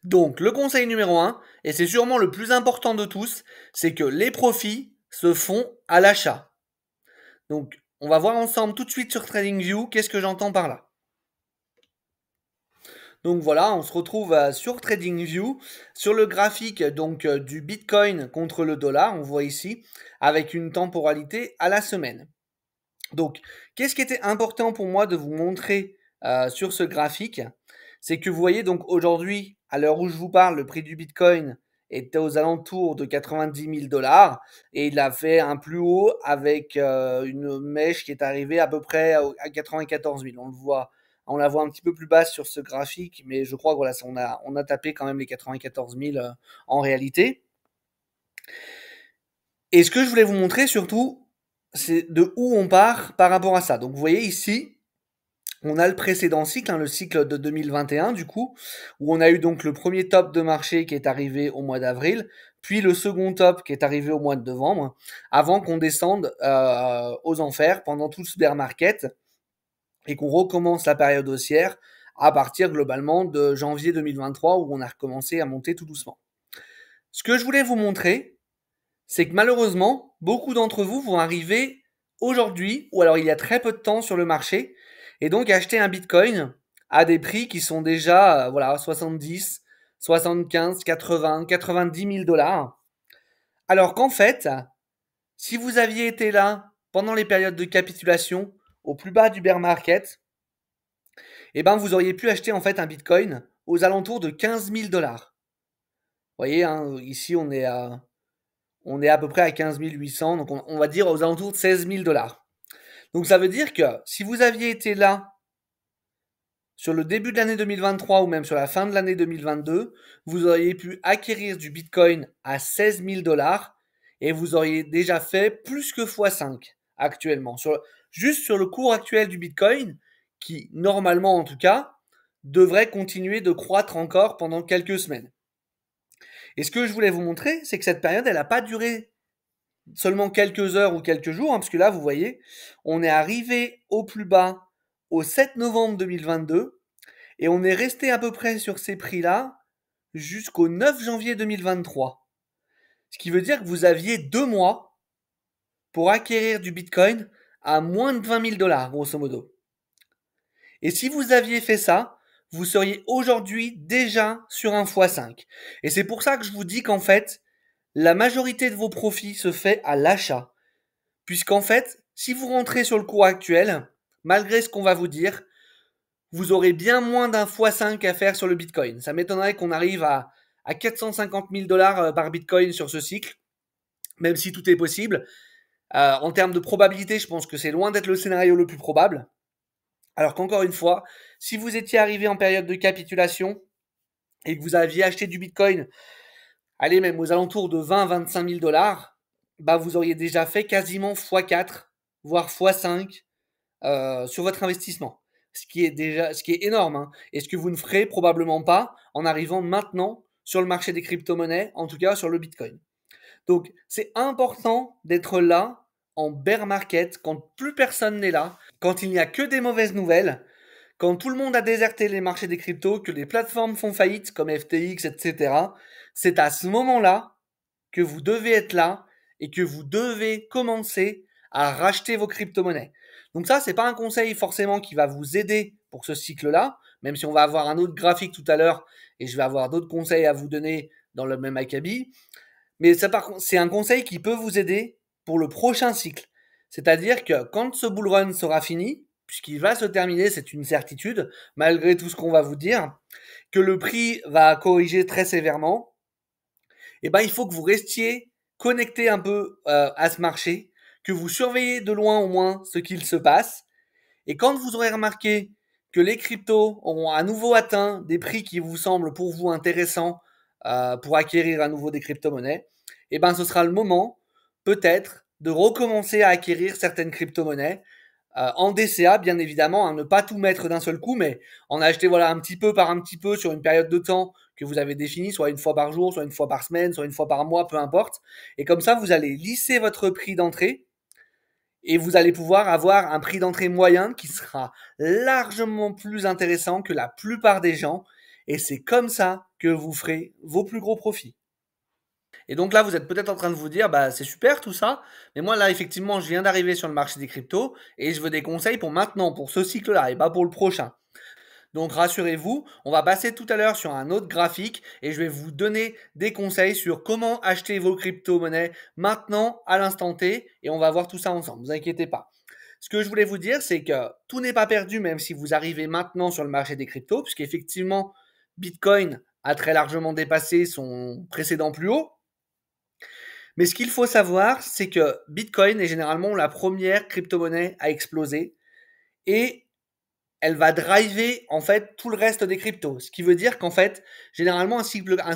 Donc, le conseil numéro un, et c'est sûrement le plus important de tous, c'est que les profits se font à l'achat. Donc, on va voir ensemble tout de suite sur TradingView qu'est-ce que j'entends par là. Donc voilà, on se retrouve sur TradingView, sur le graphique du Bitcoin contre le dollar, on voit ici, avec une temporalité à la semaine. Donc, qu'est-ce qui était important pour moi de vous montrer sur ce graphique? C'est que vous voyez donc aujourd'hui, à l'heure où je vous parle, le prix du Bitcoin était aux alentours de 90 000 dollars et il a fait un plus haut avec une mèche qui est arrivée à peu près à 94 000. On la voit un petit peu plus basse sur ce graphique, mais je crois que voilà, on a tapé quand même les 94 000 en réalité. Et ce que je voulais vous montrer surtout, c'est de où on part par rapport à ça. Donc vous voyez ici, on a le précédent cycle, le cycle de 2021 du coup, où on a eu donc le premier top de marché qui est arrivé au mois d'avril, puis le second top qui est arrivé au mois de novembre, avant qu'on descende aux enfers pendant tout ce bear market et qu'on recommence la période haussière à partir globalement de janvier 2023 où on a recommencé à monter tout doucement. Ce que je voulais vous montrer, c'est que malheureusement, beaucoup d'entre vous vont arriver aujourd'hui, ou alors il y a très peu de temps sur le marché, et donc acheter un Bitcoin à des prix qui sont déjà, voilà, 70, 75, 80, 90 000 dollars. Alors qu'en fait, si vous aviez été là pendant les périodes de capitulation, au plus bas du bear market, eh ben vous auriez pu acheter en fait un Bitcoin aux alentours de 15 000 dollars. Vous voyez, hein, ici on est à peu près à 15 800, donc on va dire aux alentours de 16 000 dollars. Donc ça veut dire que si vous aviez été là sur le début de l'année 2023 ou même sur la fin de l'année 2022, vous auriez pu acquérir du Bitcoin à 16 000 dollars et vous auriez déjà fait plus que x5 actuellement. Juste sur le cours actuel du Bitcoin, qui normalement en tout cas, devrait continuer de croître encore pendant quelques semaines. Et ce que je voulais vous montrer, c'est que cette période, elle n'a pas duré seulement quelques heures ou quelques jours, hein, parce que là, vous voyez, on est arrivé au plus bas au 7 novembre 2022 et on est resté à peu près sur ces prix-là jusqu'au 9 janvier 2023. Ce qui veut dire que vous aviez 2 mois pour acquérir du Bitcoin à moins de 20 000 dollars, grosso modo. Et si vous aviez fait ça, vous seriez aujourd'hui déjà sur un x5. Et c'est pour ça que je vous dis qu'en fait, la majorité de vos profits se fait à l'achat. Puisqu'en fait, si vous rentrez sur le cours actuel, malgré ce qu'on va vous dire, vous aurez bien moins d'un x5 à faire sur le Bitcoin. Ça m'étonnerait qu'on arrive à 450 000 dollars par Bitcoin sur ce cycle, même si tout est possible. En termes de probabilité, je pense que c'est loin d'être le scénario le plus probable. Alors qu'encore une fois, si vous étiez arrivé en période de capitulation et que vous aviez acheté du Bitcoin, allez même aux alentours de 20-25 000 dollars, bah vous auriez déjà fait quasiment x4, voire x5 sur votre investissement. Ce qui est énorme, hein, et ce que vous ne ferez probablement pas en arrivant maintenant sur le marché des crypto-monnaies, en tout cas sur le Bitcoin. Donc, c'est important d'être là en bear market quand plus personne n'est là, quand il n'y a que des mauvaises nouvelles, quand tout le monde a déserté les marchés des cryptos, que les plateformes font faillite comme FTX, etc. C'est à ce moment-là que vous devez être là et que vous devez commencer à racheter vos crypto-monnaies. Donc ça, c'est pas un conseil forcément qui va vous aider pour ce cycle-là, même si on va avoir un autre graphique tout à l'heure et je vais avoir d'autres conseils à vous donner dans le même acabit. Mais ça, par contre, c'est un conseil qui peut vous aider pour le prochain cycle. C'est-à-dire que quand ce bull run sera fini, puisqu'il va se terminer, c'est une certitude, malgré tout ce qu'on va vous dire, que le prix va corriger très sévèrement, et ben il faut que vous restiez connecté un peu à ce marché, que vous surveillez de loin au moins ce qu'il se passe, et quand vous aurez remarqué que les cryptos auront à nouveau atteint des prix qui vous semblent pour vous intéressants pour acquérir à nouveau des crypto-monnaies, et ben ce sera le moment peut-être de recommencer à acquérir certaines crypto-monnaies en DCA bien évidemment, hein, ne pas tout mettre d'un seul coup, mais en acheter voilà un petit peu par un petit peu sur une période de temps que vous avez définie, soit une fois par jour, soit une fois par semaine, soit une fois par mois, peu importe. Et comme ça, vous allez lisser votre prix d'entrée et vous allez pouvoir avoir un prix d'entrée moyen qui sera largement plus intéressant que la plupart des gens. Et c'est comme ça que vous ferez vos plus gros profits. Et donc là, vous êtes peut-être en train de vous dire, bah c'est super tout ça, mais moi là, effectivement, je viens d'arriver sur le marché des cryptos et je veux des conseils pour maintenant, pour ce cycle-là et pas pour le prochain. Donc rassurez-vous, on va passer tout à l'heure sur un autre graphique et je vais vous donner des conseils sur comment acheter vos crypto-monnaies maintenant, à l'instant T, et on va voir tout ça ensemble, ne vous inquiétez pas. Ce que je voulais vous dire, c'est que tout n'est pas perdu même si vous arrivez maintenant sur le marché des cryptos, puisqu'effectivement, Bitcoin a très largement dépassé son précédent plus haut. Mais ce qu'il faut savoir, c'est que Bitcoin est généralement la première crypto-monnaie à exploser et elle va driver en fait tout le reste des cryptos. Ce qui veut dire qu'en fait, généralement un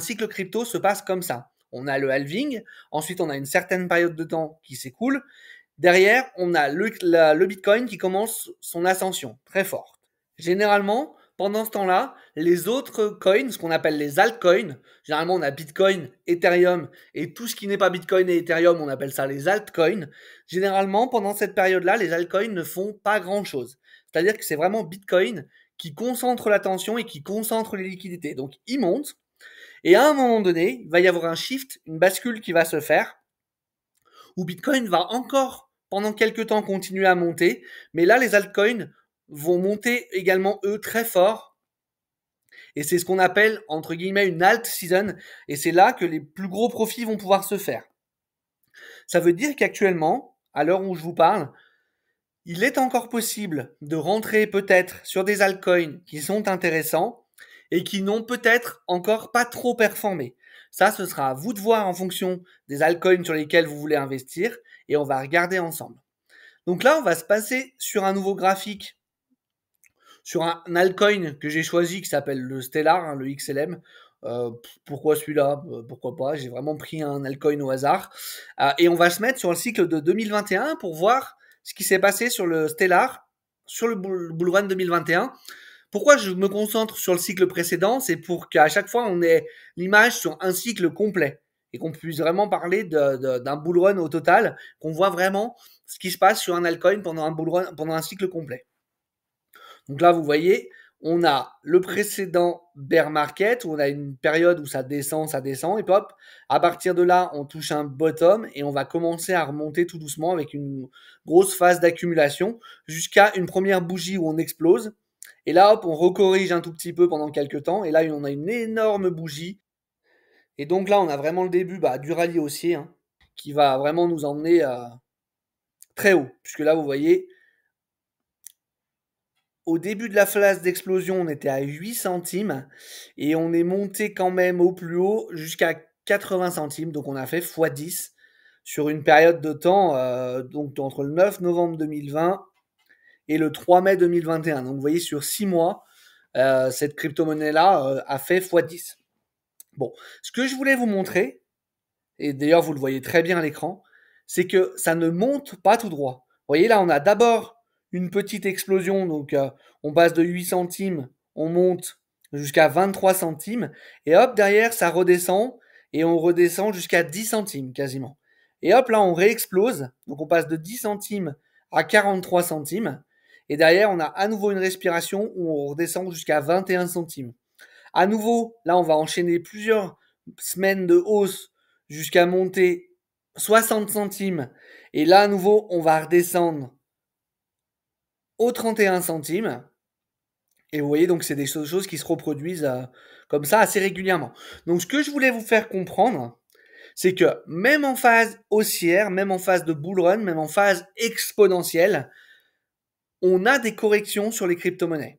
cycle crypto se passe comme ça. On a le halving, ensuite on a une certaine période de temps qui s'écoule. Derrière, on a le Bitcoin qui commence son ascension très forte. Généralement, pendant ce temps-là, les autres coins, ce qu'on appelle les altcoins, généralement on a Bitcoin, Ethereum et tout ce qui n'est pas Bitcoin et Ethereum, on appelle ça les altcoins. Généralement, pendant cette période-là, les altcoins ne font pas grand-chose. C'est-à-dire que c'est vraiment Bitcoin qui concentre l'attention et qui concentre les liquidités. Donc il monte et à un moment donné, il va y avoir un shift, une bascule qui va se faire où Bitcoin va encore pendant quelques temps continuer à monter, mais là les altcoins vont monter également eux très fort. Et c'est ce qu'on appelle entre guillemets une alt season, et c'est là que les plus gros profits vont pouvoir se faire. Ça veut dire qu'actuellement, à l'heure où je vous parle, il est encore possible de rentrer peut-être sur des altcoins qui sont intéressants et qui n'ont peut-être encore pas trop performé. Ça, ce sera à vous de voir en fonction des altcoins sur lesquels vous voulez investir et on va regarder ensemble. Donc là, on va se passer sur un nouveau graphique, sur un altcoin que j'ai choisi qui s'appelle le Stellar, hein, le XLM. Pourquoi celui-là? Pourquoi pas? J'ai vraiment pris un altcoin au hasard. Et on va se mettre sur le cycle de 2021 pour voir ce qui s'est passé sur le Stellar, sur le Bull Run 2021. Pourquoi je me concentre sur le cycle précédent? C'est pour qu'à chaque fois, on ait l'image sur un cycle complet et qu'on puisse vraiment parler d'un bull run au total, qu'on voit vraiment ce qui se passe sur un altcoin pendant un bull run, pendant un cycle complet. Donc là, vous voyez, on a le précédent bear market où on a une période où ça descend, et puis hop, à partir de là, on touche un bottom et on va commencer à remonter tout doucement avec une grosse phase d'accumulation jusqu'à une première bougie où on explose. Et là, hop, on recorrige un tout petit peu pendant quelques temps. Et là, on a une énorme bougie. Et donc là, on a vraiment le début du rallye haussier, hein, qui va vraiment nous emmener très haut. Puisque là, vous voyez, au début de la phase d'explosion, on était à 8 centimes et on est monté quand même au plus haut jusqu'à 80 centimes. Donc on a fait x10 sur une période de temps donc entre le 9 novembre 2020 et le 3 mai 2021. Donc vous voyez, sur 6 mois, cette crypto-monnaie-là a fait x10. Bon, ce que je voulais vous montrer, et d'ailleurs vous le voyez très bien à l'écran, c'est que ça ne monte pas tout droit. Vous voyez là, on a d'abord une petite explosion, donc on passe de 8 centimes, on monte jusqu'à 23 centimes, et hop, derrière ça redescend, et on redescend jusqu'à 10 centimes quasiment. Et hop, là on réexplose, donc on passe de 10 centimes à 43 centimes, et derrière on a à nouveau une respiration où on redescend jusqu'à 21 centimes. À nouveau, là on va enchaîner plusieurs semaines de hausse jusqu'à monter 60 centimes, et là à nouveau on va redescendre aux 31 centimes. Et vous voyez, donc c'est des choses qui se reproduisent comme ça assez régulièrement. Donc ce que je voulais vous faire comprendre, c'est que même en phase haussière, même en phase de bull run, même en phase exponentielle, on a des corrections sur les crypto-monnaies.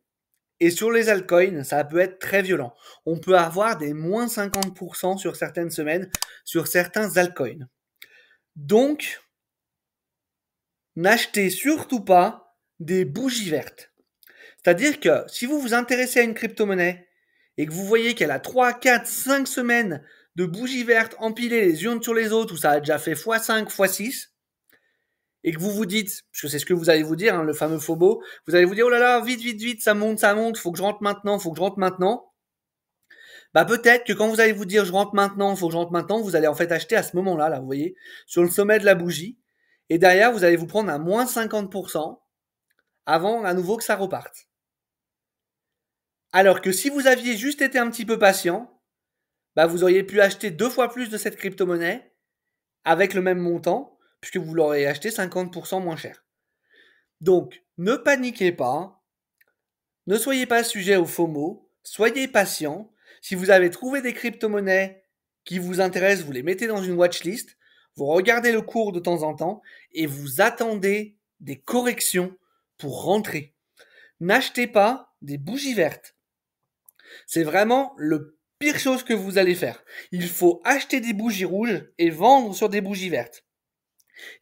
Et sur les altcoins, ça peut être très violent. On peut avoir des moins 50% sur certaines semaines, sur certains altcoins. Donc, n'achetez surtout pas des bougies vertes. C'est-à-dire que si vous vous intéressez à une crypto-monnaie et que vous voyez qu'elle a 3, 4, 5 semaines de bougies vertes empilées les unes sur les autres, où ça a déjà fait x5, x6, et que vous vous dites, parce que c'est ce que vous allez vous dire, hein, le fameux FOMO, vous allez vous dire, oh là là, vite, vite, vite, ça monte, faut que je rentre maintenant, faut que je rentre maintenant. Bah peut-être que quand vous allez vous dire, je rentre maintenant, faut que je rentre maintenant, vous allez en fait acheter à ce moment-là, là, vous voyez, sur le sommet de la bougie, et derrière, vous allez vous prendre un moins 50% avant à nouveau que ça reparte. Alors que si vous aviez juste été un petit peu patient, bah, vous auriez pu acheter 2 fois plus de cette crypto-monnaie avec le même montant, puisque vous l'auriez acheté 50% moins cher. Donc, ne paniquez pas, ne soyez pas sujet au FOMO, soyez patient. Si vous avez trouvé des crypto-monnaies qui vous intéressent, vous les mettez dans une watchlist, vous regardez le cours de temps en temps et vous attendez des corrections pour rentrer. N'achetez pas des bougies vertes. C'est vraiment le pire chose que vous allez faire. Il faut acheter des bougies rouges et vendre sur des bougies vertes.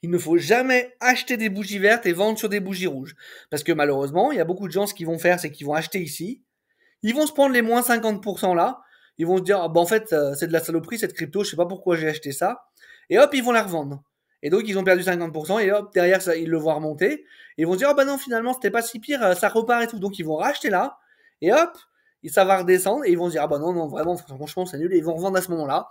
Il ne faut jamais acheter des bougies vertes et vendre sur des bougies rouges. Parce que malheureusement, il y a beaucoup de gens, ce qu'ils vont faire, c'est qu'ils vont acheter ici. Ils vont se prendre les moins 50% là. Ils vont se dire, ah, bah, en fait, c'est de la saloperie cette crypto, je sais pas pourquoi j'ai acheté ça. Et hop, ils vont la revendre. Et donc, ils ont perdu 50%, et hop, derrière, ça, ils le voient remonter. Et ils vont se dire, oh bah non, finalement, c'était pas si pire, ça repart et tout. Donc, ils vont racheter là, et hop, et ça va redescendre, et ils vont se dire, ah bah non, non, vraiment, franchement, c'est nul, et ils vont revendre à ce moment-là.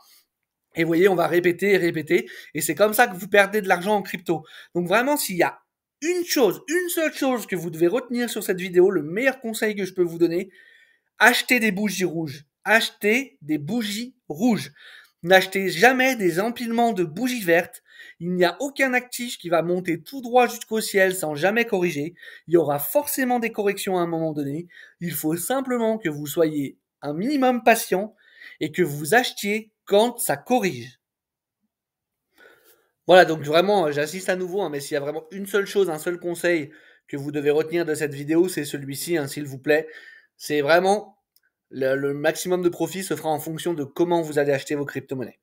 Et vous voyez, on va répéter et répéter, et c'est comme ça que vous perdez de l'argent en crypto. Donc vraiment, s'il y a une chose, une seule chose que vous devez retenir sur cette vidéo, le meilleur conseil que je peux vous donner, achetez des bougies rouges. Achetez des bougies rouges. N'achetez jamais des empilements de bougies vertes. Il n'y a aucun actif qui va monter tout droit jusqu'au ciel sans jamais corriger. Il y aura forcément des corrections à un moment donné. Il faut simplement que vous soyez un minimum patient et que vous achetiez quand ça corrige. Voilà, donc vraiment, j'insiste à nouveau, hein, mais s'il y a vraiment une seule chose, un seul conseil que vous devez retenir de cette vidéo, c'est celui-ci, hein, s'il vous plaît. C'est vraiment le maximum de profit se fera en fonction de comment vous allez acheter vos crypto-monnaies.